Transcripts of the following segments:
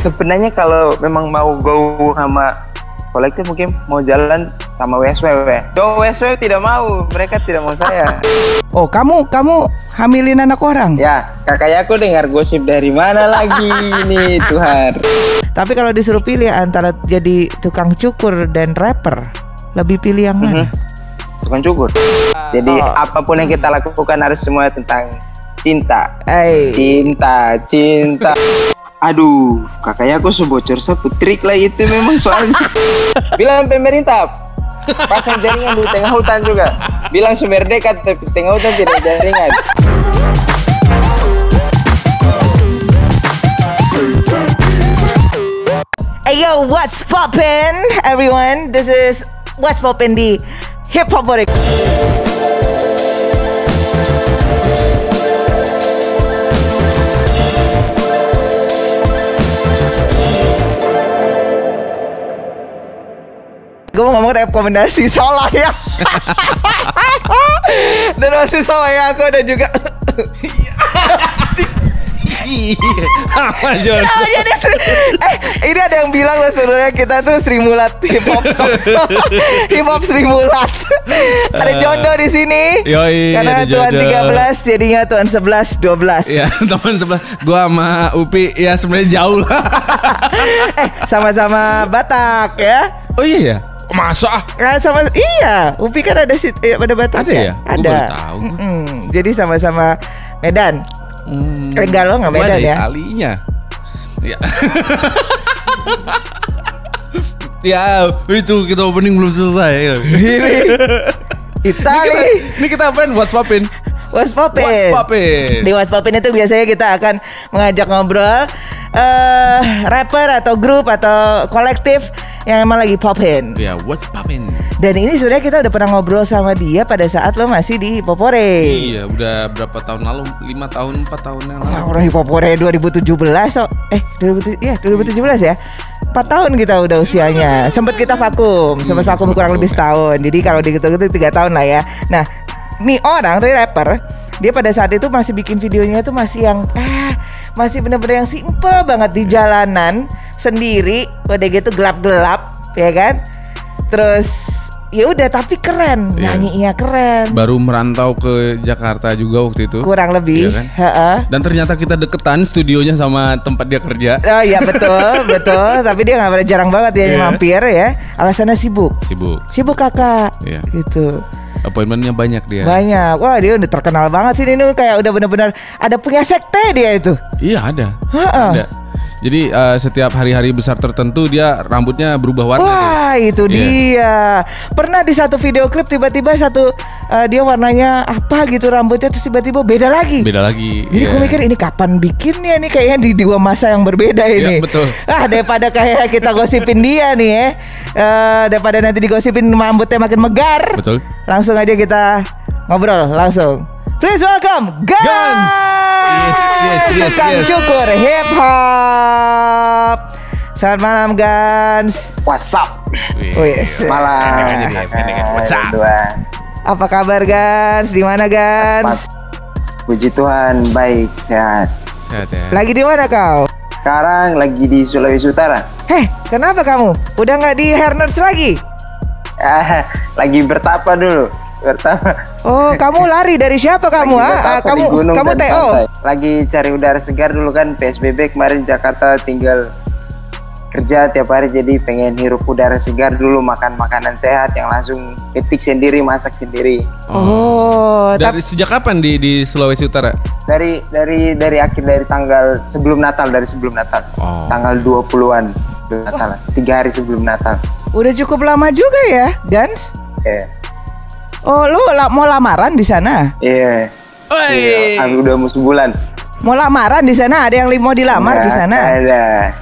sebenarnya kalau memang mau go sama kolektif mungkin mau jalan sama WSW. WSW tidak mau, mereka tidak mau saya. Oh, kamu hamilin anak orang? Ya, kakaknya aku dengar gosip dari mana lagi nih Tuhan. Tapi kalau disuruh pilih antara jadi tukang cukur dan rapper, lebih pilih yang mana? Tukang cukur. Jadi apapun yang kita lakukan harus semua tentang cinta. Cinta. Aduh, kakaknya aku sebocor satu trik lah itu memang soalnya. Bilang pemerintah pasang jaringan di tengah hutan juga. Bilang Sumber dekat tapi tengah hutan tidak jaringan. Hey yo, what's poppin' everyone? This is What's Poppin' di Hip Hop Borik. Gue mau ngomong rekomendasi salah ya. Dan masih sama yang aku dan juga ini ada yang bilang loh sebenarnya kita tuh Sri Mulat hip hop Sri Mulat. Ada jodoh di sini. Yoi, karena Tuan 13 jadinya Tuan 11 12. Ya, teman 11. Gua sama Upi ya sebenarnya jauh lah. Sama-sama Batak ya. Oh iya ya. Masa? Sama iya, Upi kan ada pada Batak. Ada ya? Ada. Gua baru tahu. Jadi sama-sama Medan. Enggak lo nggak Medan ya? Italinya. Ya. Ya, itu kita opening belum selesai. Ini kita apain? What's Poppin'? What's Poppin'? Di What's Poppin' itu biasanya kita akan mengajak ngobrol rapper atau grup atau kolektif yang emang lagi poppin'. Ya, What's Poppin'? Dan ini sebenarnya kita udah pernah ngobrol sama dia pada saat lo masih di Hipopore. Iya, udah berapa tahun lalu? 5 tahun, 4 tahun yang lalu. Orang Hipopore 2017 so. 2017 ya. 4 tahun kita udah usianya. Sempat kita vakum, kurang lebih setahun. Jadi kalau dihitung-hitung 3 tahun lah ya. Nah, nih orang rapper, dia pada saat itu masih bikin videonya itu masih yang masih bener-bener yang simple banget di jalanan sendiri, udah gitu gelap-gelap, ya kan? Terus ya udah tapi keren, nyanyinya keren. Baru merantau ke Jakarta juga waktu itu. Kurang lebih, iya kan? Dan ternyata kita deketan studionya sama tempat dia kerja. Oh iya betul. Tapi dia nggak jarang banget dia mampir ya. Alasannya sibuk kakak, gitu. Appointmentnya banyak dia. Banyak. Wah dia udah terkenal banget sih ini kayak udah bener-bener ada punya sekte dia itu. Iya ada. Jadi setiap hari-hari besar tertentu dia rambutnya berubah warna. Wah itu dia. Pernah di satu video klip tiba-tiba dia warnanya apa gitu rambutnya terus tiba-tiba beda lagi. Jadi gue mikir ini kapan bikinnya nih kayaknya di dua masa yang berbeda ini. Iya betul. Daripada kayak kita gosipin dia nih ya. Daripada nanti digosipin rambutnya makin megar. Betul. Langsung aja kita ngobrol langsung. Please welcome Gans. Tukang cukur hip hop. Selamat malam Gans. What's up? Malam. What's up? Apa kabar Gans? Di mana Gans? Puji Tuhan, baik, sehat. Sehat ya. Lagi di mana kau? Sekarang lagi di Sulawesi Utara. Kenapa kamu? Udah nggak di Herners lagi? Lagi bertapa dulu. Oh, kamu lari dari siapa kamu? Kamu TO? Lagi cari udara segar dulu kan PSBB kemarin Jakarta tinggal kerja tiap hari jadi pengen hirup udara segar dulu, makan makanan sehat yang langsung petik sendiri, masak sendiri. Dari sejak kapan di Sulawesi Utara? Dari tanggal sebelum Natal, tanggal 20-an Natal, 3 hari sebelum Natal. Udah cukup lama juga ya, Gans? Iya. Oh, lu mau lamaran di sana? Iya. Aku udah mau sebulan. Mau lamaran di sana? Ada yang mau dilamar di sana? Ada.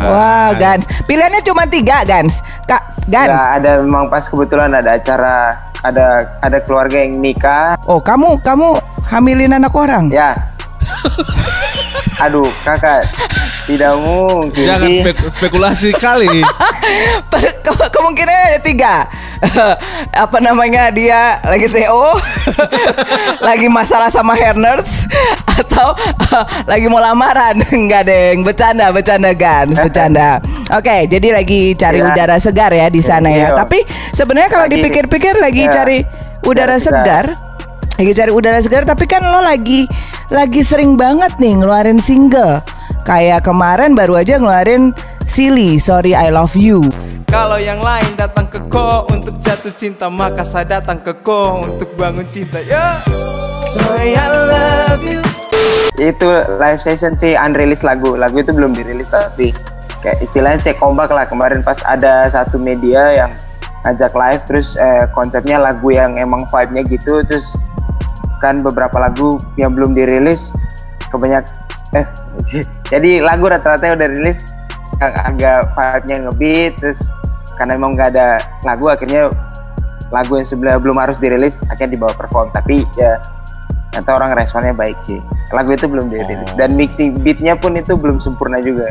Wah, Gans. Pilihannya cuma 3, Gans. Gans. Nggak, ada memang pas kebetulan ada acara, ada keluarga yang nikah. Oh, kamu hamilin anak orang? Ya. Aduh, kakak. Tidak mungkin. Jangan spekulasi kali. Kemungkinannya ada 3. apa namanya dia lagi TO, lagi masalah sama Herners, atau lagi mau lamaran? Enggak deng, bercanda Gans, bercanda. Oke, jadi lagi cari udara segar ya di sana ya. Tapi sebenarnya kalau dipikir-pikir lagi cari udara segar. Lagi cari udara segar, tapi kan lo lagi sering banget nih ngeluarin single. Kayak kemarin baru aja ngeluarin Silly, Sorry I Love You. Kalau yang lain datang ke ko untuk jatuh cinta, maka saya datang ke ko untuk bangun cinta. Ya, sorry I love you. Itu live session sih, unreleased lagu itu belum dirilis, tapi kayak istilahnya cek ombak lah. Kemarin pas ada satu media yang ngajak live, terus konsepnya lagu yang emang vibe-nya gitu, terus kan beberapa lagu yang belum dirilis jadi lagu rata-rata udah rilis agak vibe-nya ngebeat, terus karena emang nggak ada lagu, akhirnya lagu yang sebelumnya belum harus dirilis akhirnya dibawa perform. Tapi ya ternyata orang responnya baik sih. Lagu itu belum dirilis dan mixing beatnya pun itu belum sempurna juga.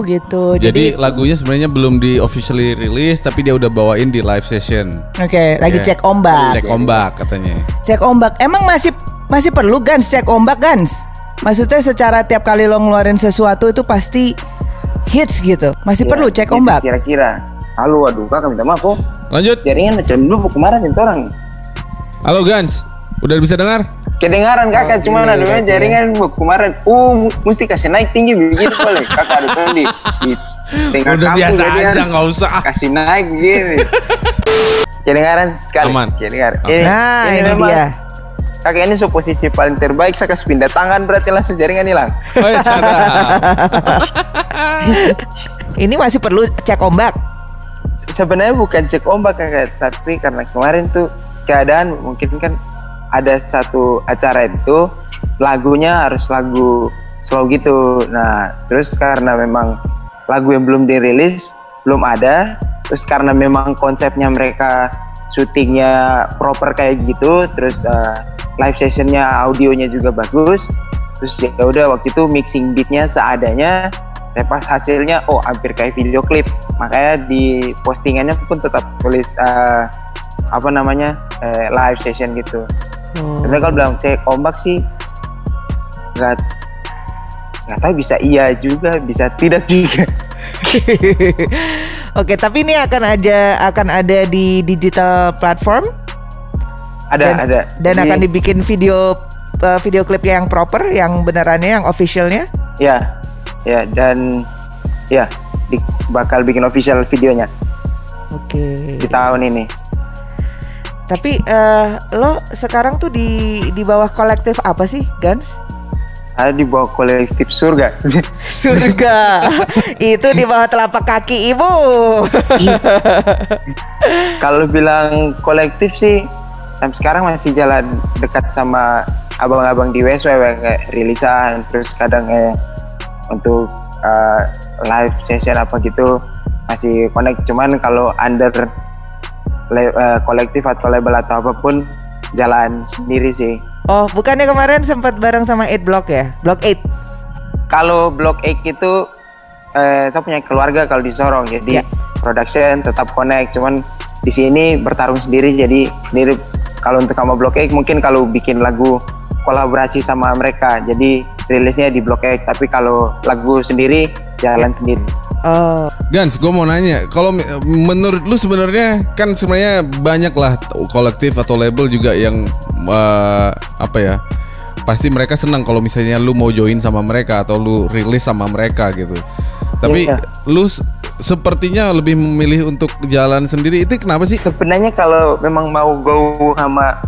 Gitu. Jadi lagunya sebenarnya belum di officially rilis, tapi dia udah bawain di live session. Oke, lagi cek ombak. Cek ombak katanya. Cek ombak. Emang masih perlu Gans cek ombak Gans? Maksudnya secara tiap kali lo ngeluarin sesuatu itu pasti hits gitu. Masih perlu cek ombak? Kira-kira. Halo, aduh kakak minta maaf kok. Lanjut. Jaringan macam dulu kemarin itu orang. Halo Gans, udah bisa dengar? Kedengaran kakak, cuman aduh jaringan kemarin. Mesti kasih naik tinggi begitu boleh. Kakak ada tuh di tengah udah kampung, biasa jadi aja, nggak usah. Kasih naik begini. Kedengaran sekali. Aman. Kedengaran. Okay. Nah, ini dia. Kakak ini posisi paling terbaik, saya kasih pindah tangan berarti langsung jaringan hilang. Oh, ya, Ini masih perlu cek ombak. Sebenarnya bukan cek ombak kakak, tapi karena kemarin tuh keadaan mungkin kan ada satu acara itu lagunya harus lagu slow gitu. Nah, terus karena memang lagu yang belum dirilis belum ada, terus karena memang konsepnya mereka syutingnya proper kayak gitu, terus live sessionnya audionya juga bagus, terus ya udah waktu itu mixing beatnya seadanya. Pas hasilnya hampir kayak video klip, makanya di postingannya pun tetap tulis live session gitu. Sebenarnya kalau bilang cek ombak sih nggak tahu, bisa iya juga bisa tidak juga. Oke, tapi ini akan ada di digital platform. Ada. Dan akan dibikin video klipnya yang proper, yang benerannya, yang officialnya. Ya, dan ya bakal bikin official videonya. Oke. Di tahun ini. Tapi lo sekarang tuh di bawah kolektif apa sih, Gans? Ada di bawah kolektif Surga. Surga. Itu di bawah telapak kaki ibu. Kalau bilang kolektif sih, sampai sekarang masih jalan dekat sama abang-abang di WSW kayak rilisan, terus kadang untuk live session apa gitu masih connect. Cuman kalau under kolektif atau label atau apapun jalan sendiri sih. Oh, bukannya kemarin sempat bareng sama 8 Block ya? Block 8. Kalau Block 8 itu saya punya keluarga kalau di Sorong, jadi production tetap connect. Cuman di sini bertarung sendiri, jadi sendiri. Kalau untuk sama Block 8 mungkin kalau bikin lagu kolaborasi sama mereka, jadi rilisnya di Block 8. Tapi kalau lagu sendiri jalan sendiri. Gans, gue mau nanya, kalau menurut lu sebenarnya kan sebenarnya banyak lah kolektif atau label juga yang pasti mereka senang kalau misalnya lu mau join sama mereka atau lu rilis sama mereka gitu. Tapi lu sepertinya lebih memilih untuk jalan sendiri, itu kenapa sih? Sebenarnya kalau memang mau go sama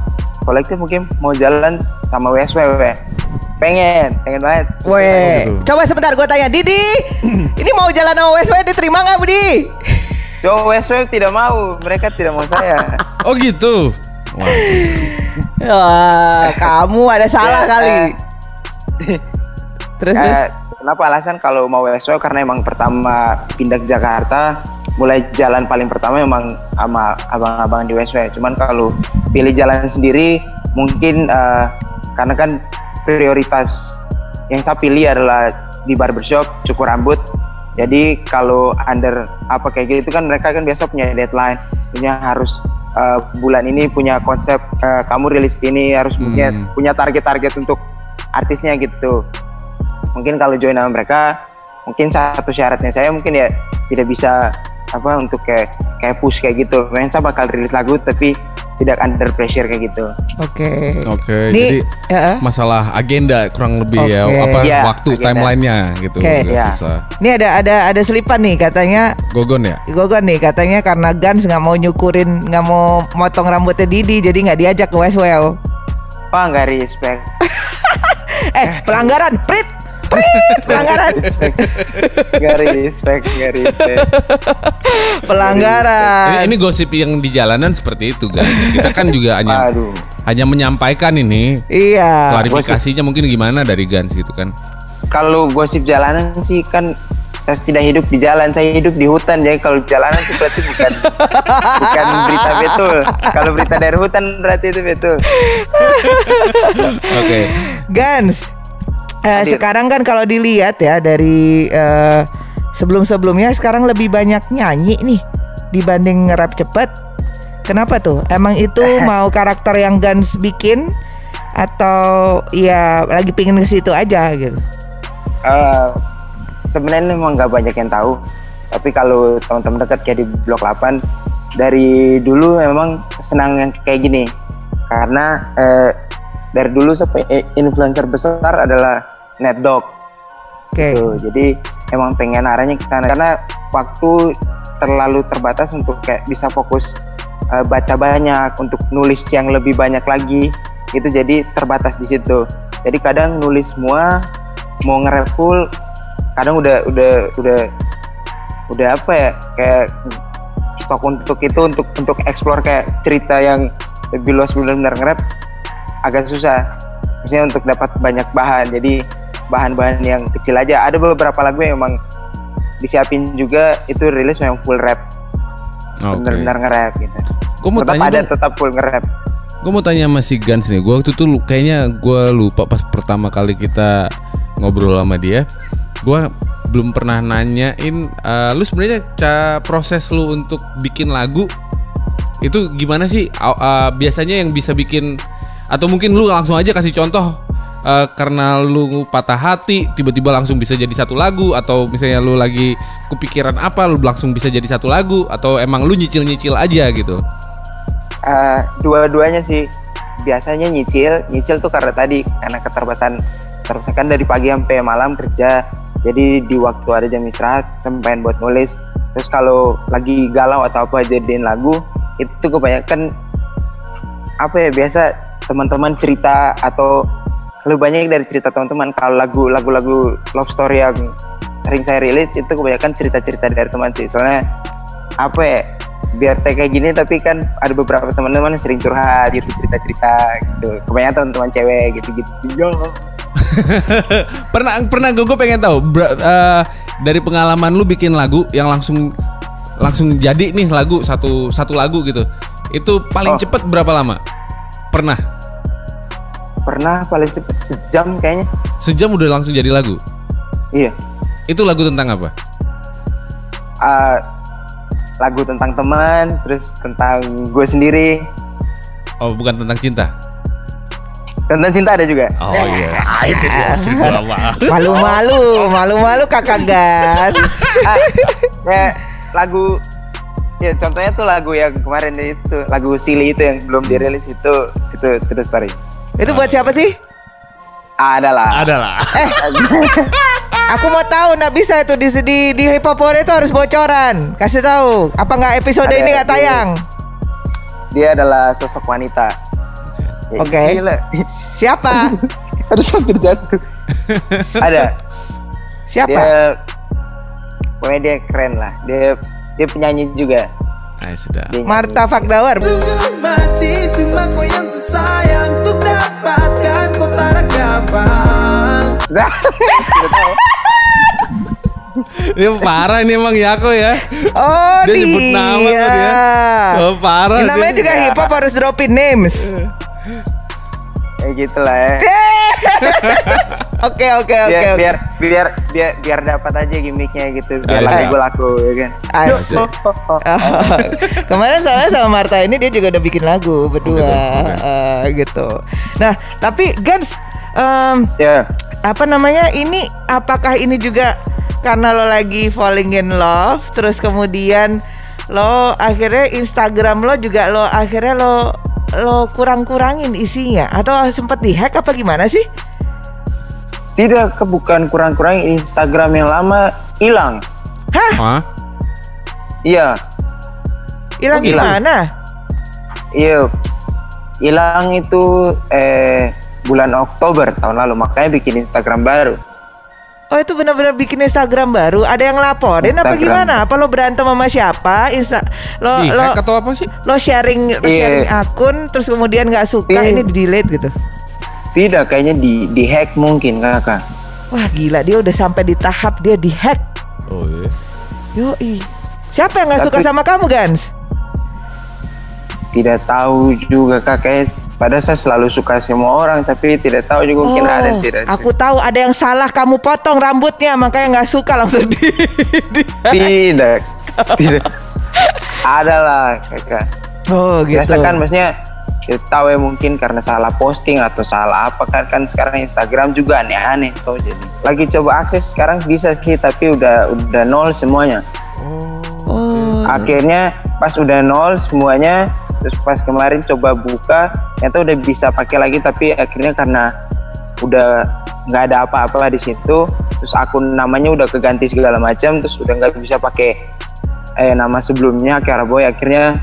kolektif mungkin mau jalan sama WSW. Pengen banget. Weh, coba sebentar gue tanya Didi, ini mau jalan sama WSW diterima nggak Budi? WSW tidak mau, mereka tidak mau saya. Oh gitu. Wah, kamu ada salah kali. Terus. Kenapa alasan kalau mau WSW? Karena emang pertama pindah ke Jakarta, mulai jalan paling pertama emang sama abang-abang di WSW. Cuman kalau pilih jalan sendiri mungkin karena kan prioritas yang saya pilih adalah di barbershop, cukur rambut, Jadi kalau under apa kayak gitu kan mereka kan biasa punya deadline, punya harus bulan ini punya konsep, kamu rilis ini harus punya target-target untuk artisnya gitu. Mungkin kalau join sama mereka, mungkin satu syaratnya saya mungkin ya tidak bisa untuk kayak push kayak gitu. Memang saya bakal rilis lagu tapi tidak under pressure kayak gitu. Oke. Jadi masalah agenda kurang lebih waktu agenda. timelinenya gitu agak susah. Ini ada selipan nih katanya. Gogon nih katanya karena Gans nggak mau nggak mau motong rambutnya Didi, jadi nggak diajak ke Westwell. Wah, nggak respect. Pelanggaran, Prit, pelanggaran. Gak respect. Pelanggaran. Ini gosip yang di jalanan seperti itu kan. Kita kan juga hanya menyampaikan ini. Iya. Klarifikasinya mungkin gimana dari Gans gitu kan. Kalau gosip jalanan sih kan saya tidak hidup di jalan, saya hidup di hutan. Jadi kalau jalanan itu berarti bukan berita betul. Kalau berita dari hutan berarti itu betul. Oke. Gans, sekarang kan kalau dilihat ya dari sebelum-sebelumnya sekarang lebih banyak nyanyi nih dibanding nge-rap cepet. Kenapa tuh? Emang itu mau karakter yang Gans bikin atau ya lagi pingin ke situ aja gitu? Sebenarnya memang nggak banyak yang tahu. Tapi kalau teman-teman dekat kayak di Blok 8 dari dulu memang senang yang kayak gini. Karena dari dulu sampai influencer besar adalah NetDog. Oke. Gitu. Jadi emang pengen arahnya ke sana karena waktu terlalu terbatas untuk kayak bisa fokus baca banyak, untuk nulis yang lebih banyak lagi. Itu jadi terbatas di situ. Jadi kadang nulis semua, mau nge-rap full, kadang udah apa ya, kayak stok untuk itu untuk explore kayak cerita yang lebih luas benar-benar nge-rap agak susah. Maksudnya untuk dapat banyak bahan. Jadi bahan-bahan yang kecil aja. Ada beberapa lagu yang memang disiapin juga itu rilis memang full rap. Benar-benar nge-rap gitu. Tetap full nge-rap. Gue mau tanya sama si Gans nih. Gue waktu itu kayaknya gue lupa pas pertama kali kita ngobrol sama dia. Gue belum pernah nanyain lu sebenarnya proses lu untuk bikin lagu itu gimana sih? Biasanya yang bisa bikin, atau mungkin lu langsung aja kasih contoh karena lu patah hati tiba-tiba langsung bisa jadi satu lagu, atau misalnya lu lagi kepikiran apa lu langsung bisa jadi satu lagu, atau emang lu nyicil-nyicil aja gitu? Dua-duanya sih. Biasanya nyicil tuh karena keterbatasan kan dari pagi sampai malam kerja. Jadi di waktu ada jam istirahat sempein buat nulis. Terus kalau lagi galau atau apa jadiin lagu, itu kebanyakan biasa teman-teman cerita, atau lebih banyak dari cerita teman-teman. Kalau lagu-lagu love story yang sering saya rilis itu kebanyakan cerita-cerita dari teman sih. Soalnya biar kayak gini, tapi kan ada beberapa teman-teman yang sering curhat gitu, cerita-cerita gitu. Kebanyakan teman-teman cewek gitu-gitu. pernah gue pengen tahu dari pengalaman lu bikin lagu yang langsung jadi nih lagu satu lagu gitu, itu paling cepet berapa lama? Pernah paling cepet sejam kayaknya. Sejam udah langsung jadi lagu? Iya. Itu lagu tentang apa? Lagu tentang teman, terus tentang gue sendiri. Oh, bukan tentang cinta? Tentang cinta ada juga. Oh iya. Itu dia sih gua mah. Malu-malu kakak Gans. Kayak lagu, ya contohnya tuh lagu yang kemarin itu, lagu Silly itu yang belum dirilis itu terus story. Itu buat siapa sih? Adalah. Aku mau tahu, nggak bisa itu di Hip Hop Hore itu harus bocoran. Kasih tahu. Apa nggak episode ini nggak tayang? Dia adalah sosok wanita. Oke. Siapa? Harus hampir jatuh. Ada. Siapa? Pokoknya dia keren lah. Dia penyanyi juga. Sudah. Marta Fakdawar. Sungguh mati cuma kau yang sayang, untuk dapatkan kau tak gampang. Dia parah ini emang Yako ya. Oh dia nyebut nama tuh dia. So parah. Namanya juga hip hop harus dropin names. Kayak gitu lah ya. biar dapat aja gimmicknya gitu, biar lagu ya kan. Asik. Kemarin soalnya sama Martha ini dia juga udah bikin lagu berdua gitu. Nah tapi Gans, apa namanya ini? Apakah ini juga karena lo lagi falling in love, terus kemudian lo akhirnya Instagram lo juga lo kurang-kurangin isinya, atau sempat dihack apa gimana sih? Tidak, bukan kurang-kurangin, Instagram yang lama hilang. Hah? Iya. Hilang gimana? Iya, hilang itu bulan Oktober tahun lalu, makanya bikin Instagram baru. Oh itu benar-benar bikin Instagram baru. Ada yang laporin apa gimana? Apa lo berantem sama siapa? Hack atau apa sih? Lo sharing akun terus kemudian nggak suka ini di delete gitu? Tidak, kayaknya di hack mungkin kakak. Wah gila, dia udah sampai di tahap dia di hack. Oh iya. Yoi. Siapa yang nggak suka sama kamu Gans? Tidak tahu juga kakak. Padahal saya selalu suka semua orang, tapi tidak tahu juga mungkin ada yang tidak suka. Aku tahu ada yang salah, kamu potong rambutnya makanya nggak suka langsung di Tidak. Ada lah kakak. Oh gitu. Biasa kan maksudnya kita tahu ya, mungkin karena salah posting atau salah apa kan sekarang Instagram juga aneh-aneh tuh, jadi lagi coba akses sekarang bisa sih, tapi udah nol semuanya. Akhirnya pas udah nol semuanya, terus pas kemarin coba buka ternyata udah bisa pakai lagi, tapi akhirnya karena udah nggak ada apa-apa di situ, terus akun namanya udah keganti segala macam, terus udah nggak bisa pakai nama sebelumnya Karaboy. Akhirnya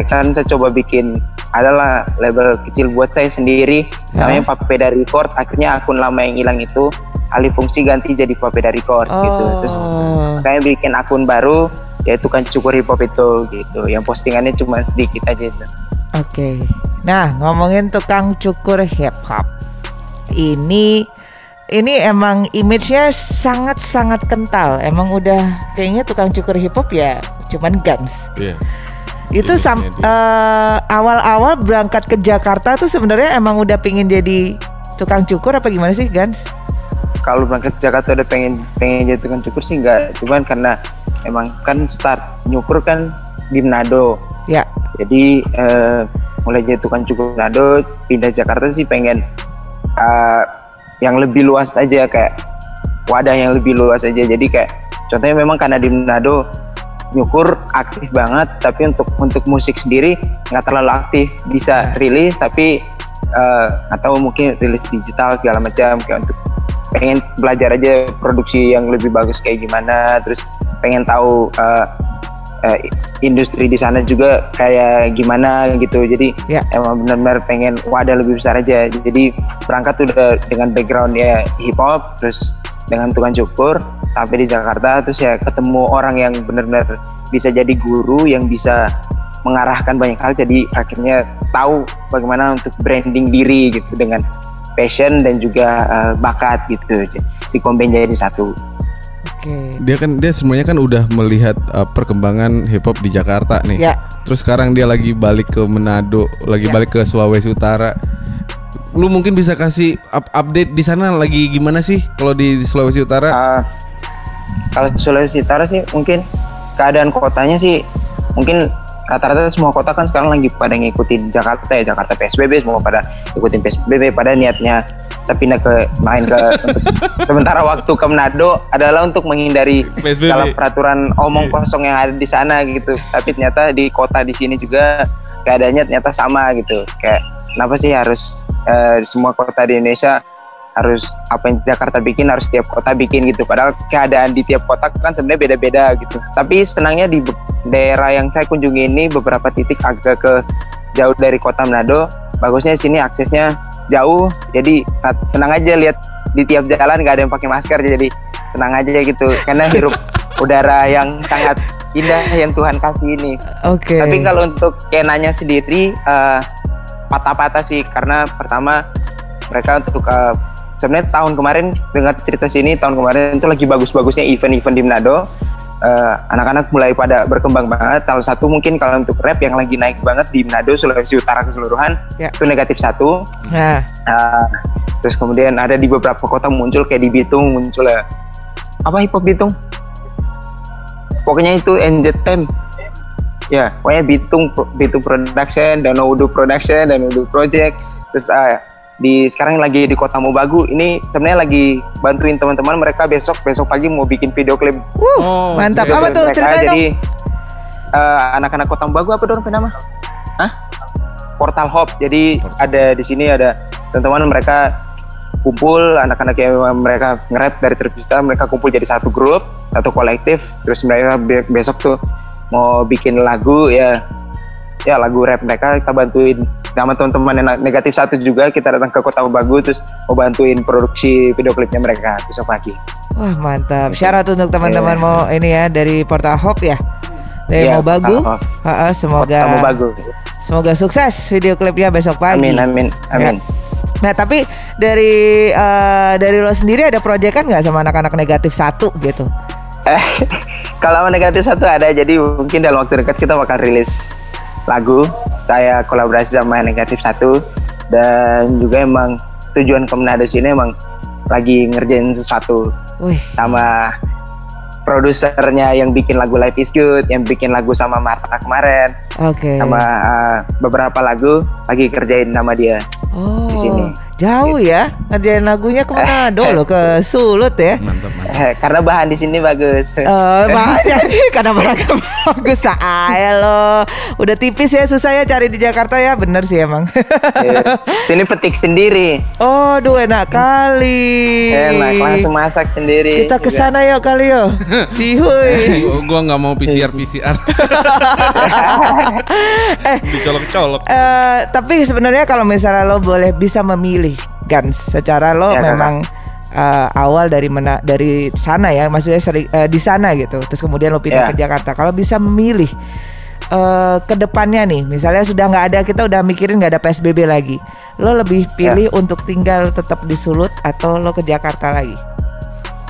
kan saya coba bikin adalah label kecil buat saya sendiri namanya Papeda Record. Akhirnya akun lama yang hilang itu alih fungsi ganti jadi Papeda Record gitu. Terus kayak bikin akun baru yaitu kan Cukur Hip Hop itu gitu, yang postingannya cuma sedikit aja itu. Oke. Nah ngomongin tukang cukur hip hop ini emang image-nya sangat-sangat kental. Emang udah kayaknya tukang cukur hip hop ya cuman Gans. Iya. Itu awal-awal berangkat ke Jakarta tuh sebenarnya emang udah pengen jadi tukang cukur apa gimana sih Gans? Kalau berangkat ke Jakarta udah pengen jadi tukang cukur sih enggak, cuman karena emang kan start nyukur kan di Manado. Ya. Jadi mulai jadi tukang cukur Manado, pindah Jakarta sih pengen yang lebih luas aja, kayak wadah yang lebih luas aja. Jadi kayak contohnya memang karena di Manado nyukur aktif banget, tapi untuk musik sendiri nggak terlalu aktif, bisa rilis tapi atau mungkin rilis digital segala macam, kayak untuk pengen belajar aja produksi yang lebih bagus kayak gimana, terus pengen tahu industri di sana juga kayak gimana gitu. Jadi emang benar-benar pengen wadah lebih besar aja. Jadi berangkat udah dengan background ya hip hop, terus dengan tukang cukur sampai di Jakarta, terus ya ketemu orang yang benar-benar bisa jadi guru, yang bisa mengarahkan banyak hal. Jadi akhirnya tahu bagaimana untuk branding diri gitu dengan passion dan juga bakat gitu, dikombin jadi satu. Dia semuanya kan udah melihat perkembangan hip hop di Jakarta nih. Ya. Terus sekarang dia lagi balik ke Manado, balik ke Sulawesi Utara. Lu mungkin bisa kasih update di sana lagi gimana sih kalau di Sulawesi Utara? Kalau di Sulawesi Utara sih mungkin keadaan kotanya sih mungkin rata-rata semua kota kan sekarang lagi pada ngikutin Jakarta ya, Jakarta PSBB, semua pada ikutin PSBB. Pada niatnya saya pindah untuk sementara waktu ke Manado adalah untuk menghindari segala peraturan omong kosong yang ada di sana gitu. Tapi ternyata di kota di sini juga keadaannya ternyata sama gitu. Kayak kenapa sih harus semua kota di Indonesia harus apa yang Jakarta bikin harus tiap kota bikin gitu, padahal keadaan di tiap kota kan sebenarnya beda-beda gitu. Tapi senangnya di daerah yang saya kunjungi ini beberapa titik agak ke jauh dari kota Manado, bagusnya di sini aksesnya jauh, jadi senang aja lihat di tiap jalan nggak ada yang pakai masker, jadi senang aja gitu karena hirup udara yang sangat indah yang Tuhan kasih ini. Tapi kalau untuk skenanya sendiri patah-patah sih, karena pertama mereka untuk sebenarnya tahun kemarin, dengar cerita sini, tahun kemarin itu lagi bagus-bagusnya event-event di Manado. Anak-anak mulai pada berkembang banget. Salah satu mungkin kalau untuk rap yang lagi naik banget di Manado, Sulawesi Utara keseluruhan, itu -1. Terus kemudian ada di beberapa kota muncul, kayak di Bitung muncul ya. Apa hip hop Bitung? Pokoknya itu NZ10. Ya, pokoknya Bitung Production, Danau Udu Production, Danau Udu Project. Terus sekarang lagi di Kota Mobagu. Ini sebenarnya lagi bantuin teman-teman mereka besok pagi mau bikin video klip. Mantap. Video Apa klip tuh mereka. ceritain dong? Jadi anak-anak Kota Mobagu apa dong nama? Portal Hop. Jadi ada di sini ada teman-teman mereka kumpul, anak-anak yang mereka nge-rap dari terpisah, mereka kumpul jadi satu grup, satu kolektif. Terus mereka besok tuh mau bikin lagu ya lagu rap mereka, kita bantuin sama teman-teman yang Negatif 1 juga. Kita datang ke Kota Mobagu terus mau bantuin produksi video klipnya mereka besok pagi. Wah mantap. Syarat untuk teman-teman mau ini ya dari Portal Hop ya, dari Iya, Mobagu. Kota Semoga Mobagu. semoga sukses video klipnya besok pagi. Amin. Ya. Nah tapi dari lo sendiri ada proyekan nggak sama anak-anak Negatif 1 gitu? Kalau Negatif 1 ada, jadi mungkin dalam waktu dekat kita bakal rilis lagu. Saya kolaborasi sama Negatif 1 dan juga emang tujuan ke Manado sini emang lagi ngerjain sesuatu. Wih. Sama produsernya yang bikin lagu Life is Good, yang bikin lagu sama Marta kemarin. Oke. Sama beberapa lagu lagi kerjain nama dia. Oh, di sini. Jauh ya ngerjain lagunya ke Manado loh, ke Sulut ya. Mantap. Karena bahan di sini bagus. Bahannya karena barangnya bagus saya loh. Udah tipis ya, susah ya cari di Jakarta ya, bener sih emang. Sini petik sendiri. Oh, duh enak kali. Enak, langsung masak sendiri. Kita kesana yuk kali yo. Cihuy. Gua nggak mau PCR. Dicolok-colok. Tapi sebenarnya kalau misalnya lo boleh bisa memilih, Gans, secara lo Ya, memang awal dari sana ya, maksudnya di sana gitu, terus kemudian lo pindah ke Jakarta. Kalau bisa memilih ke depannya nih, misalnya sudah nggak ada, kita udah mikirin nggak ada PSBB lagi, lo lebih pilih untuk tinggal tetap di Sulut atau lo ke Jakarta lagi?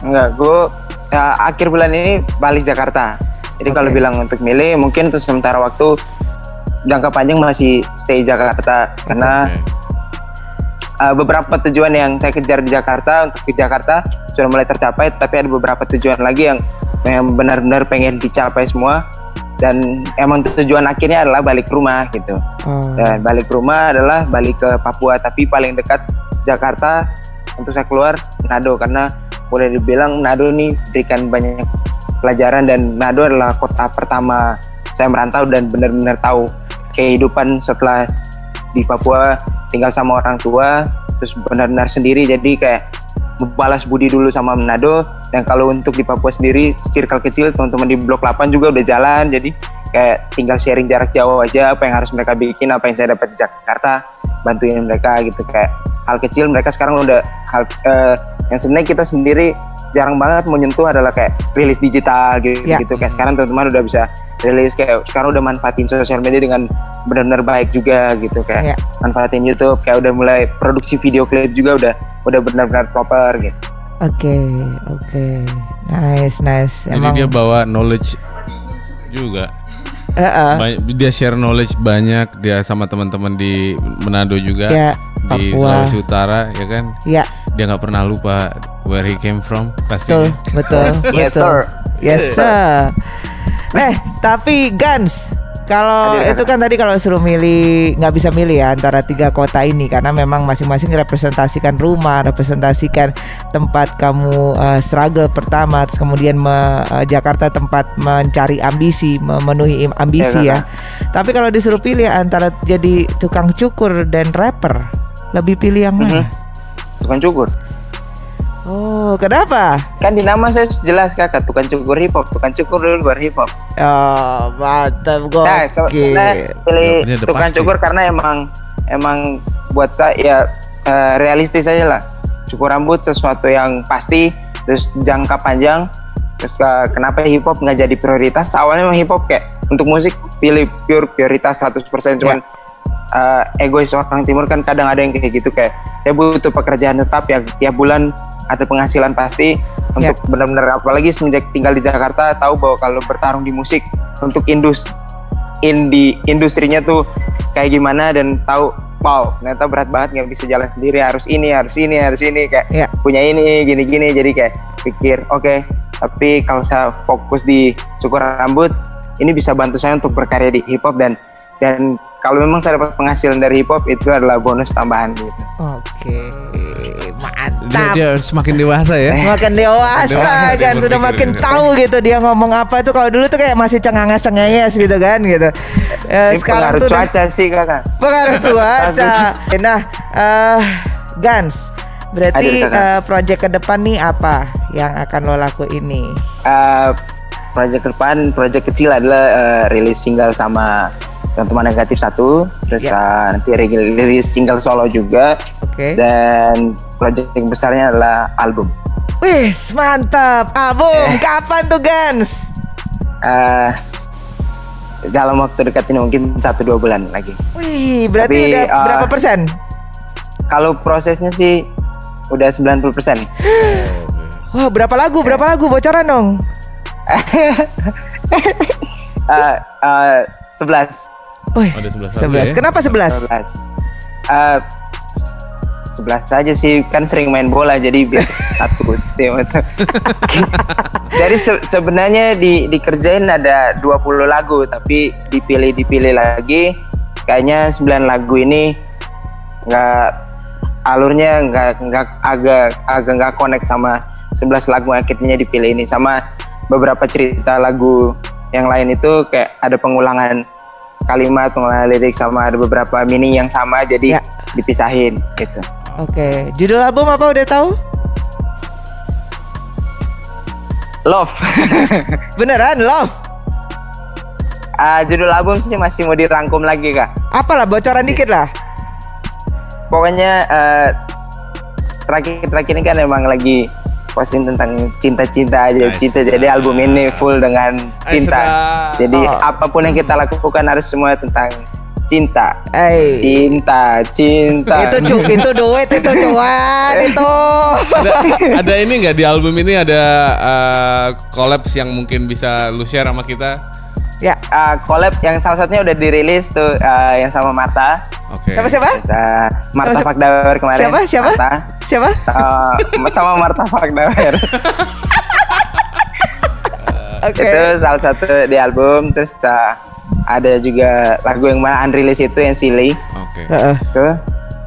Enggak, gue akhir bulan ini balik Jakarta. Jadi kalau bilang untuk milih, mungkin untuk sementara waktu jangka panjang masih stay Jakarta karena beberapa tujuan yang saya kejar di Jakarta, untuk di Jakarta sudah mulai tercapai, tapi ada beberapa tujuan lagi yang benar-benar pengen dicapai semua, dan emang tujuan akhirnya adalah balik rumah gitu. Dan balik rumah adalah balik ke Papua, tapi paling dekat Jakarta untuk saya keluar Manado, karena boleh dibilang Manado nih berikan banyak pelajaran, dan Manado adalah kota pertama saya merantau dan benar-benar tahu kehidupan setelah di Papua tinggal sama orang tua, terus benar-benar sendiri. Jadi kayak membalas budi dulu sama Manado. Dan kalau untuk di Papua sendiri, circle kecil teman-teman di Blok 8 juga udah jalan. Jadi kayak tinggal sharing jarak jauh aja, apa yang harus mereka bikin, apa yang saya dapat di Jakarta, bantuin mereka gitu. Kayak hal kecil mereka sekarang udah hal yang sebenarnya kita sendiri jarang banget menyentuh adalah kayak rilis digital gitu. Kayak sekarang teman-teman udah bisa rilis, kayak sekarang udah manfaatin sosial media dengan benar-benar baik juga gitu, kayak manfaatin YouTube, kayak udah mulai produksi video klip juga udah benar-benar proper gitu. Oke. Nice. Jadi dia bawa knowledge juga. Dia share knowledge banyak, dia sama teman-teman di Manado juga, di Sulawesi Utara ya kan. Iya. Dia nggak pernah lupa where he came from pasti. Betul. Yes sir. Tapi Gans, kalau itu kan tadi kalau suruh milih, nggak bisa milih ya antara 3 kota ini, karena memang masing-masing representasikan rumah, representasikan tempat kamu struggle pertama, terus kemudian Jakarta tempat mencari ambisi, memenuhi ambisi ya. Tapi kalau disuruh pilih antara jadi tukang cukur dan rapper, lebih pilih yang mana? Tukang cukur. Oh, kenapa? Kan di nama saya jelas kakak, tukang cukur hip hop, tukang cukur dulu baru hip hop. Oh, mantap gue. Nah, pilih tukang cukur karena emang buat saya realistis aja lah. Cukur rambut sesuatu yang pasti, terus jangka panjang. Terus kenapa hip hop nggak jadi prioritas? Awalnya memang hip hop kayak untuk musik pilih prioritas 100%, cuman egois orang timur kan kadang ada yang kayak gitu, kayak saya butuh pekerjaan tetap yang tiap bulan ada penghasilan pasti untuk benar-benar, apalagi semenjak tinggal di Jakarta tahu bahwa kalau bertarung di musik untuk industrinya tuh kayak gimana, dan tahu wow ternyata berat banget, nggak bisa jalan sendiri, harus ini kayak Ya. punya ini gini, jadi kayak pikir oke, tapi kalau saya fokus di cukur rambut ini bisa bantu saya untuk berkarya di hip hop dan kalau memang saya dapat penghasilan dari hip hop itu adalah bonus tambahan gitu. Oke, mantap. Dia semakin dewasa ya. Semakin dewasa Dewasa, kan, dia sudah berpikir makin gitu. tahu gitu dia ngomong apa itu. Kalau dulu tuh kayak masih cengangas-cengengis gitu kan gitu. Ini Sekarang pengaruh tuh udah- cuaca sih kakak. pengaruh cuaca. Nah, Gans, berarti Aduh, kakak. project ke depan nih apa yang akan lo lakuin nih? Project depan, project kecil adalah rilis single sama teman-teman negatif 1, terus Ya. nanti rilis single solo juga, Oke. dan project yang besarnya adalah album. Wih, mantap. Album kapan tuh Gans? Dalam waktu dekat ini mungkin 1-2 bulan lagi. Wih, berarti Tapi, udah berapa persen? Kalau prosesnya sih udah 90%. Wah, berapa lagu? Bocoran dong. 11. Wih, Ada 11 lagu 11. ya? Kenapa 11? 11 saja sih, kan sering main bola jadi biar satu tim. Jadi sebenarnya dikerjain ada 20 lagu tapi dipilih lagi. Kayaknya 9 lagu ini alurnya agak nggak connect sama 11 lagu yang akhirnya dipilih ini, sama beberapa cerita lagu yang lain itu kayak ada pengulangan kalimat, pengulangan lirik, sama ada beberapa meaning yang sama jadi Ya. dipisahin gitu. Oke, judul album apa udah tahu? Love. Beneran, Love. Judul album sih masih mau dirangkum lagi kak. Apalah, bocoran dikit lah. Pokoknya terakhir ini kan emang lagi posting tentang cinta-cinta aja, cinta. Jadi album ini full dengan cinta. sedap. Jadi Oh. apapun yang kita lakukan harus semua tentang cinta. Cinta. Itu duit, itu cuan, itu. Ada ini nggak di album ini ada collabs yang mungkin bisa lu share sama kita? Ya, Collab yang salah satunya udah dirilis tuh, yang sama Marta. Oke. siapa? Marta Siapa? Fakdawer kemarin. Siapa? Marta. Siapa? Sama Marta Fakdawer. Oke. Itu salah satu di album. Terus ada juga lagu yang mana unreleased itu yang Silly. Oke. Itu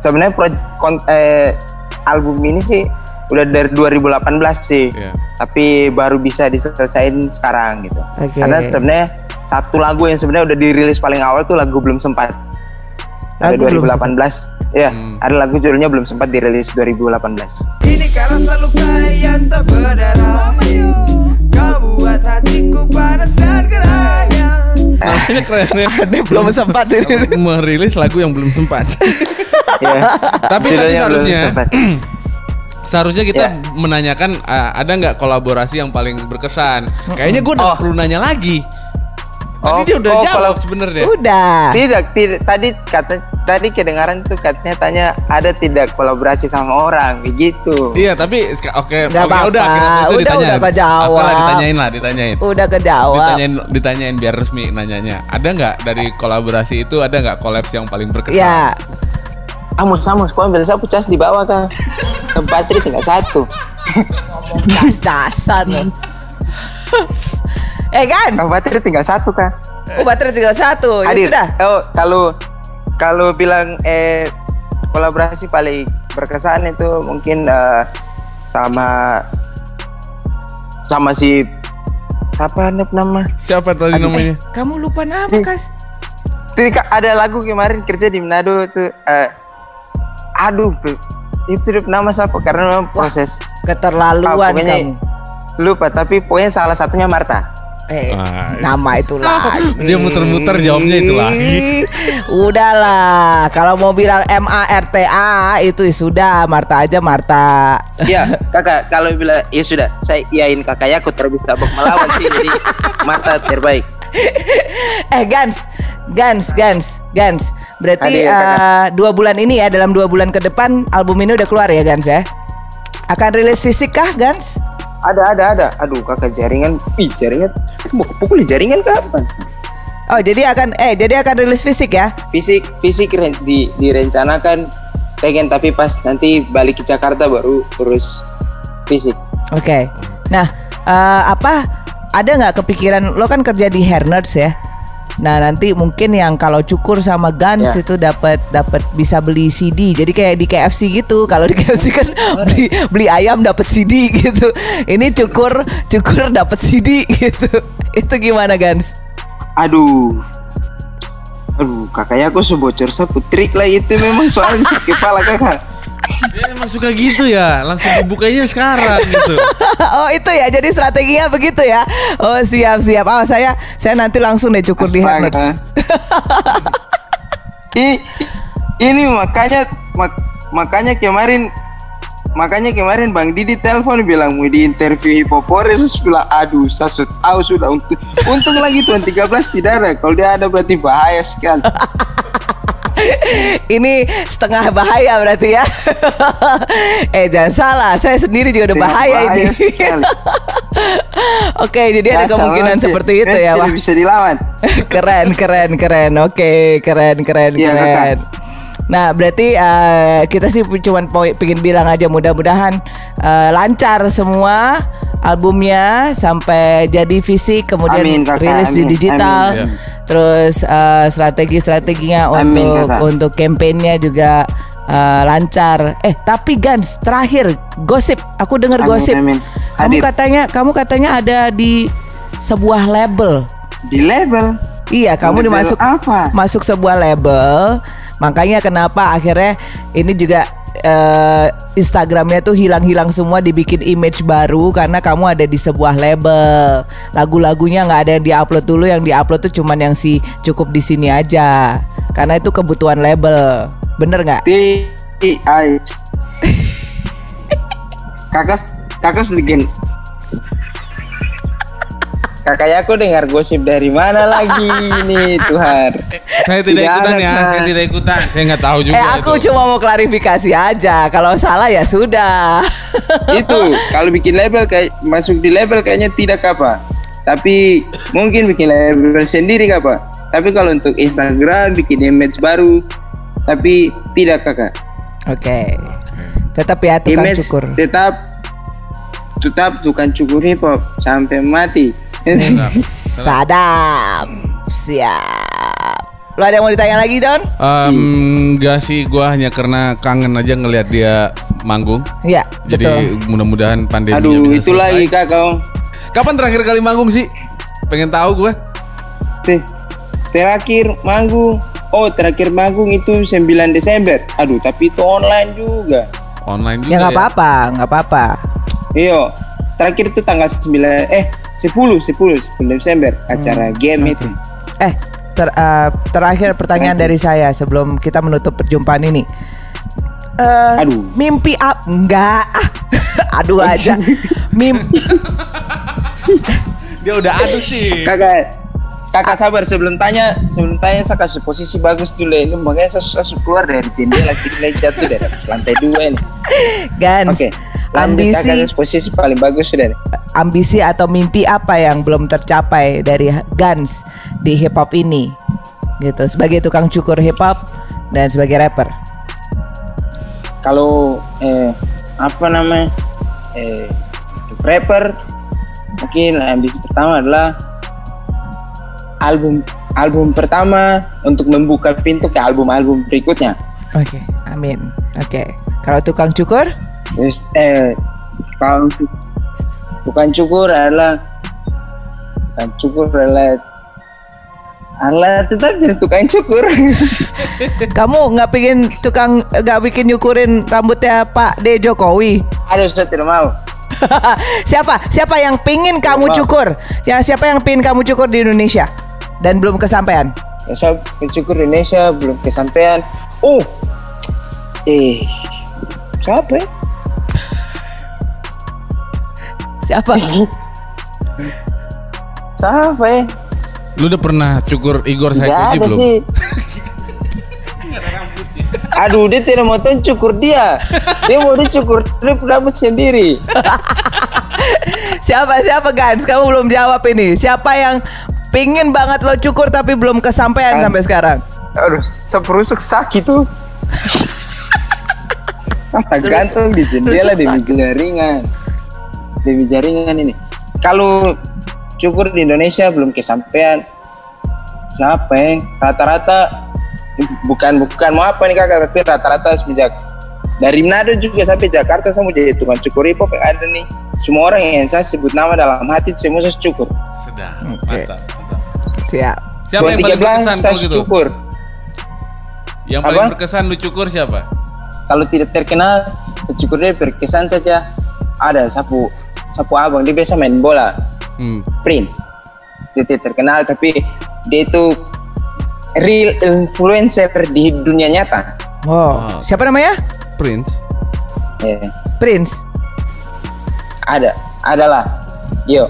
sebenarnya album ini sih udah dari 2018 sih. Iya. Tapi baru bisa diselesain sekarang gitu. Oke. Karena sebenarnya satu lagu yang sebenarnya udah dirilis paling awal tuh lagu Belum Sempat. Ada Lagu Belum 2018. Ya, ada lagu judulnya Belum Sempat dirilis 2018. Ini karena selalu yang tak berdarah. Kau buat hatiku panas dan geraya. Namanya keren ya. Belum sempat ini. Merilis lagu yang belum sempat. Ya. Tapi Judulnya Belum seharusnya Sempat. seharusnya kita Ya. menanyakan ada nggak kolaborasi yang paling berkesan. Kayaknya gue udah nggak perlu nanya lagi. Tadi dia udah jawab sebenarnya. Udah. Tidak. Tadi kedengaran tuh katanya tanya ada tidak kolaborasi sama orang begitu. Iya, tapi oke, Nggak apa-apa. udah akhirnya itu Udah ditanyain. kejawab. Apalah, ditanyain. Udah kejawab. Ditanyain biar resmi nanyanya. Ada nggak dari kolaborasi itu, ada nggak kolaps yang paling berkesan? Ya. Amus, kau ambil sapu cas di bawah kan. Baterai tinggal 1. Dasan. Gans. Baterai tinggal 1 kan. Baterai tinggal 1. Ya Hadir. sudah. Oh, kalau bilang kolaborasi paling berkesan itu mungkin sama si siapa nama? Siapa tadi namanya? Kamu lupa nama, Kas? Jadi, Kak, ada lagu kemarin kerja di Manado tuh. Itu nama siapa? Karena memang proses Keterlaluan pokoknya kamu. lupa, tapi pokoknya salah satunya Marta. Nama itu lagi. Dia muter-muter jawabnya itu lagi. Udahlah, kalau mau bilang MARTA itu sudah, Marta aja Marta. Ya, kakak, kalau bilang ya sudah, saya iyain kakak ya, aku terus bisa melawan sih, jadi Marta terbaik. Gans. Berarti Ada, 2 bulan ini ya, dalam 2 bulan ke depan album ini udah keluar ya, Gans ya? Akan rilis fisik kah, Gans? Ada. Aduh, kakak jaringan mau kepukul jaringan kapan? Oh, jadi akan rilis fisik ya? Fisik direncanakan pengen, tapi pas nanti balik ke Jakarta baru urus fisik. Oke. Nah, ada nggak kepikiran, lo kan kerja di Hair Nerds ya? Nah, nanti mungkin yang kalau Cukur sama Gans itu dapat bisa beli CD. Jadi kayak di KFC gitu. Kalau di KFC kan beli ayam dapat CD gitu. Ini Cukur dapat CD gitu. Itu gimana, Gans? Aduh, kakaknya aku sebocor sapu trik lah itu memang soal isi kepala kakak. Dia emang suka gitu ya, langsung dibukanya sekarang gitu. Oh itu ya, jadi strateginya begitu ya. Oh siap. Oh saya nanti langsung deh cukur di Hair Nerds. Ini makanya kemarin Bang Didi telepon bilang mau di interview Hipopores, bilang aduh saya tahu sudah, untung lagi tuan 13 tidak ada, kalau dia ada berarti bahaya sekali. Ini setengah bahaya berarti ya. Jangan salah, saya sendiri juga udah bahaya ini. Oke, jadi ada kemungkinan seperti itu ya, Pak. Bisa dilawan. Keren. Oke, keren. Kakak. Nah, berarti kita sih cuma pengen bilang aja mudah-mudahan lancar semua albumnya sampai jadi fisik, kemudian rilis di digital. Amin. Terus strategi-strateginya untuk kampanyenya juga lancar. Tapi Gans, terakhir gosip, aku dengar gosip. Amin. Kamu katanya ada di sebuah label. Di label? Iya, kamu masuk sebuah label. Makanya kenapa akhirnya ini juga Instagramnya tuh hilang semua, dibikin image baru karena kamu ada di sebuah label. Lagu-lagunya nggak ada yang diupload dulu, yang diupload tuh cuman yang cukup di sini aja karena itu kebutuhan label. Bener nggak? Kakak sedikit. Kakaknya aku dengar gosip dari mana lagi nih Tuhan. Saya tidak ikutan. Saya nggak tahu juga. Aku cuma mau klarifikasi aja. Kalau salah ya sudah. Itu kalau bikin label kayak masuk di label kayaknya tidak apa. Tapi mungkin bikin label sendiri apa. Tapi kalau untuk Instagram bikin image baru, tapi tidak kakak. Oke. Tetap ya tukang image cukur. Tetap tukang cukur hip hop sampai mati. Sadap. Siap. Lo ada yang mau ditanya lagi, Don? Enggak sih, gue hanya karena kangen aja ngelihat dia manggung. Iya. Jadi mudah-mudahan pandeminya Aduh, bisa itu selesai. lagi kau. Kapan terakhir kali manggung sih? Pengen tahu gue. Terakhir manggung. Oh, terakhir manggung itu 9 Desember. Aduh, tapi itu online juga. Online juga ya? Nggak apa-apa. Iya. Terakhir itu tanggal 10 Desember acara game itu. Terakhir pertanyaan dari saya sebelum kita menutup perjumpaan ini. Mimpi enggak. Aduh aja. Mimpi. Dia udah aduh sih. Kakak sabar, sebelum tanya saya kasih posisi bagus dulu ini, makanya saya keluar dari jendela, kita jatuh dari atas lantai 2 ini. Gans. Oke. Ambisi posisi paling bagus sudah. Ambisi atau mimpi apa yang belum tercapai dari Gans di hip hop ini? Gitu, sebagai tukang cukur hip hop dan sebagai rapper. Kalau untuk rapper mungkin ambisi pertama adalah album pertama untuk membuka pintu ke album-album berikutnya. Oke, amin. Oke. Kalau tukang cukur? Terus kalau tukang cukur adalah tetap jadi tukang cukur. Kamu nggak bikin nyukurin rambutnya Pak D Jokowi? Aduh, saya tidak mau. Siapa yang pingin kamu cukur? Siapa yang pingin kamu cukur di Indonesia dan belum kesampaian? Saya cukur di Indonesia belum kesampaian. Siapa ya? Siapa ya? Lu udah pernah cukur Igor Saikoji belum? Sih. Aduh, dia tidak mau cukur dia. Dia mau dicukur rambut sendiri. Siapa Gans? Kamu belum jawab ini. Siapa yang pingin banget lo cukur tapi belum kesampaian sampai sekarang. Aduh, seperusuk sakit tuh. Gantung di jendela demi jaringan. Demi jaringan ini. Kalau cukur di Indonesia belum kesampaian. Siapa ya? Rata-rata bukan mau apa nih kakak, tapi rata-rata sejak dari Manado juga sampai Jakarta saya mau jadi tukang cukur hip hop yang ada nih. Semua orang yang saya sebut nama dalam hati semua saya cukur. Sedang. Oke. Mantap. Siap. Siapa yang paling 2013 berkesan saya kalau gitu? cukur. Yang paling berkesan lu cukur siapa? Kalau tidak terkenal, cukurnya berkesan saja. Ada sapu abang, dia biasa main bola. Prince. Dia tidak terkenal tapi dia itu real influencer di dunia nyata. Wow. Siapa namanya? Prince. Prince. Adalah. Yo.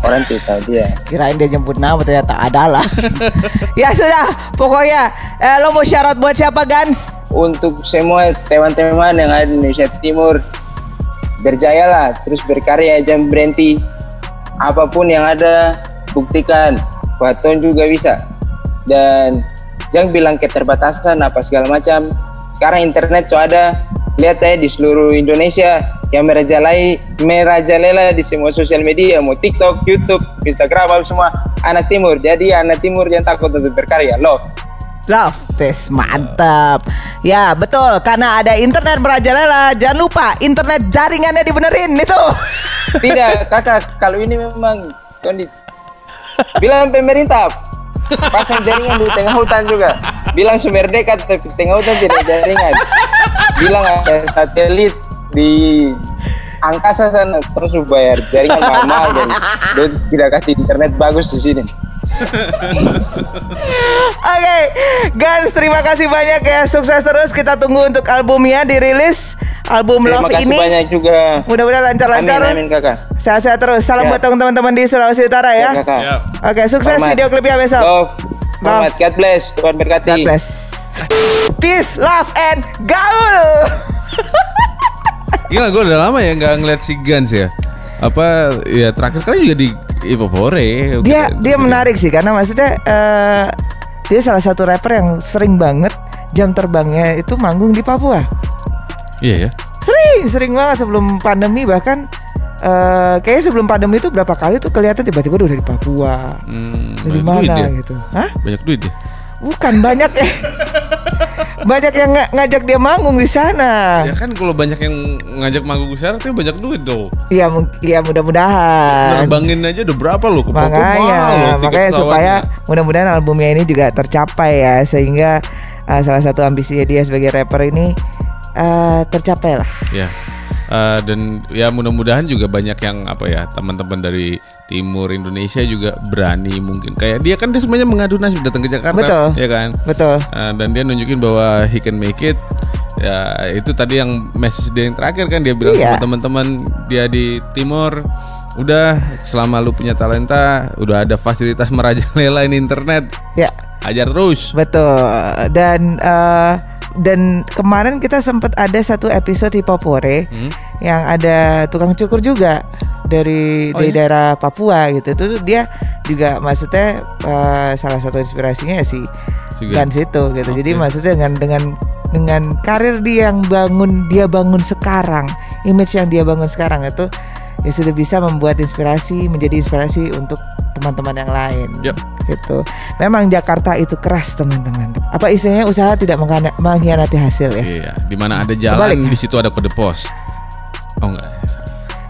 Orang tidak tahu dia. Kirain dia nyebut nama ternyata adalah. Ya sudah, pokoknya lo mau syarat buat siapa Gans? Untuk semua teman-teman yang ada di Indonesia Timur, berjayalah, terus berkarya, jangan berhenti. Apapun yang ada, buktikan. Baton juga bisa. Dan jangan bilang keterbatasan apa segala macam. Sekarang internet so ada, lihat aja di seluruh Indonesia yang merajalela di semua sosial media, mau TikTok, YouTube, Instagram, apa semua anak timur. Jadi anak timur yang takut untuk berkarya. Love, tes mantap. Ya betul, karena ada internet merajalela. Jangan lupa internet jaringannya dibenerin itu. Tidak kakak, kalau ini memang bilang pemerintah pasang jaringan di tengah hutan juga. Bilang sumber dekat tapi tengah hutan tidak jaringan. Bilang ada satelit di angkasa sana, terus bayar jaringan mahal dan tidak kasih internet bagus di sini. Oke, Gans, terima kasih banyak ya. Sukses terus, kita tunggu untuk albumnya dirilis. Album Love ini. Terima kasih banyak juga. Mudah-mudahan lancar-lancar. Amin kakak. Sehat-sehat terus. Salam buat teman-teman di Sulawesi Utara ya. Kakak. Oke, sukses video klipnya besok. Love. God bless. Tuhan berkati. God bless. Peace, love, and gaul. Gila, gue udah lama ya nggak ngeliat si Gans ya. Apa ya, terakhir kali juga di Ivopore. Dia menarik sih karena maksudnya dia salah satu rapper yang sering banget jam terbangnya itu manggung di Papua. Iya ya. Sering banget sebelum pandemi, bahkan kayaknya sebelum pandemi itu berapa kali tuh kelihatan tiba-tiba udah di Papua. Dari mana gitu? Hah? Banyak duit ya? Bukan, banyak ya. Banyak yang ngajak dia manggung di sana. Ya kan, kalau banyak yang ngajak manggung di sana tuh banyak duit dong. Iya, mudah-mudahan. Nerbangin aja udah berapa lo ke Papua? Makanya supaya mudah-mudahan albumnya ini juga tercapai ya, sehingga salah satu ambisinya dia sebagai rapper ini tercapai lah. Ya. Dan ya mudah-mudahan juga banyak yang teman-teman dari timur Indonesia juga berani, mungkin kayak dia kan, dia semuanya mengadu nasib datang ke Jakarta. Betul. Ya kan? Betul. Dan dia nunjukin bahwa he can make it. Ya itu tadi yang message dia yang terakhir kan, dia bilang sama teman-teman dia di timur, udah selama lu punya talenta, udah ada fasilitas merajalela internet. Ya. Ajar terus. Betul. Dan kemarin kita sempat ada satu episode di Popore yang ada tukang cukur juga dari daerah Papua gitu. Itu dia juga maksudnya salah satu inspirasinya ya si Gans itu gitu. Jadi maksudnya dengan karir dia yang bangun sekarang, image yang dia bangun sekarang itu ya sudah bisa membuat menjadi inspirasi untuk teman-teman yang lain. Gitu. Memang Jakarta itu keras teman-teman. Apa istilahnya, usaha tidak mengkhianati hasil ya. Iya. Di mana ada jalan, di situ ada kode pos. Oh enggak.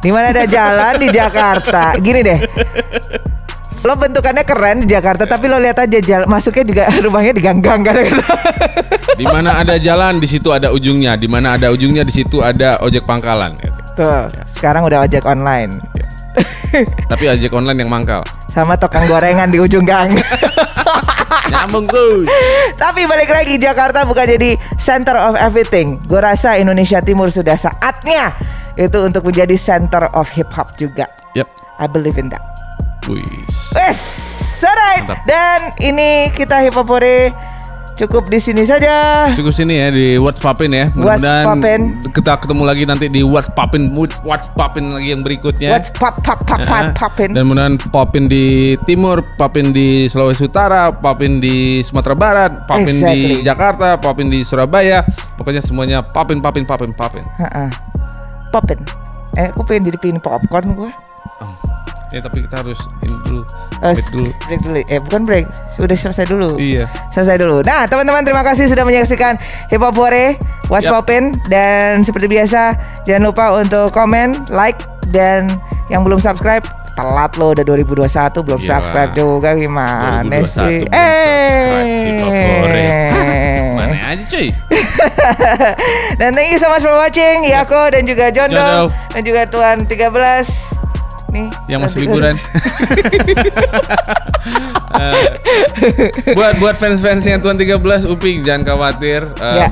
Di mana ada jalan di Jakarta. Gini deh. Lo bentukannya keren di Jakarta, tapi lo lihat aja masuknya juga rumahnya di gang-gang kan. Di mana ada jalan, di situ ada ujungnya. Di mana ada ujungnya, di situ ada ojek pangkalan. Tuh. Sekarang udah ojek online. Tapi ojek online yang mangkal. Sama tukang gorengan di ujung gang. Nyambung terus. Tapi balik lagi, Jakarta bukan jadi center of everything. Gue rasa Indonesia Timur sudah saatnya itu untuk menjadi center of hip hop juga. I believe in that. Wis. Alright. Dan ini kita Hip Hopore cukup di sini saja. Cukup sini ya di What's Poppin ya. What's Poppin. Kita ketemu lagi nanti di What's Poppin lagi yang berikutnya. What's poppin. Dan mudah-mudahan Poppin di Timur, Poppin di Sulawesi Utara, Poppin di Sumatera Barat, Poppin di Jakarta, Poppin di Surabaya. Pokoknya semuanya Poppin. Poppin. Aku pengen jadi pin popcorn gua. Ya tapi kita harus ini dulu. Break dulu. Bukan break. Sudah selesai dulu. Iya. Selesai dulu. Nah, teman-teman terima kasih sudah menyaksikan Hip Hop Hore What's Poppin. Dan seperti biasa jangan lupa untuk komen, like, dan yang belum subscribe, telat lo udah 2021 belum subscribe juga gimana sih? Hip Hop Hore. Mana aja cuy. Dan thank you so much for watching Yako dan juga Jondo dan juga Tuan 13 nih yang masih liburan. Buat fans-fansnya Tuan 13, Upi jangan khawatir.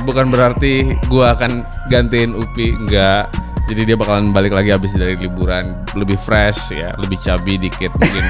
Bukan berarti gua akan gantiin Upi, enggak. Jadi dia bakalan balik lagi habis dari liburan, lebih fresh ya, lebih chubby dikit mungkin.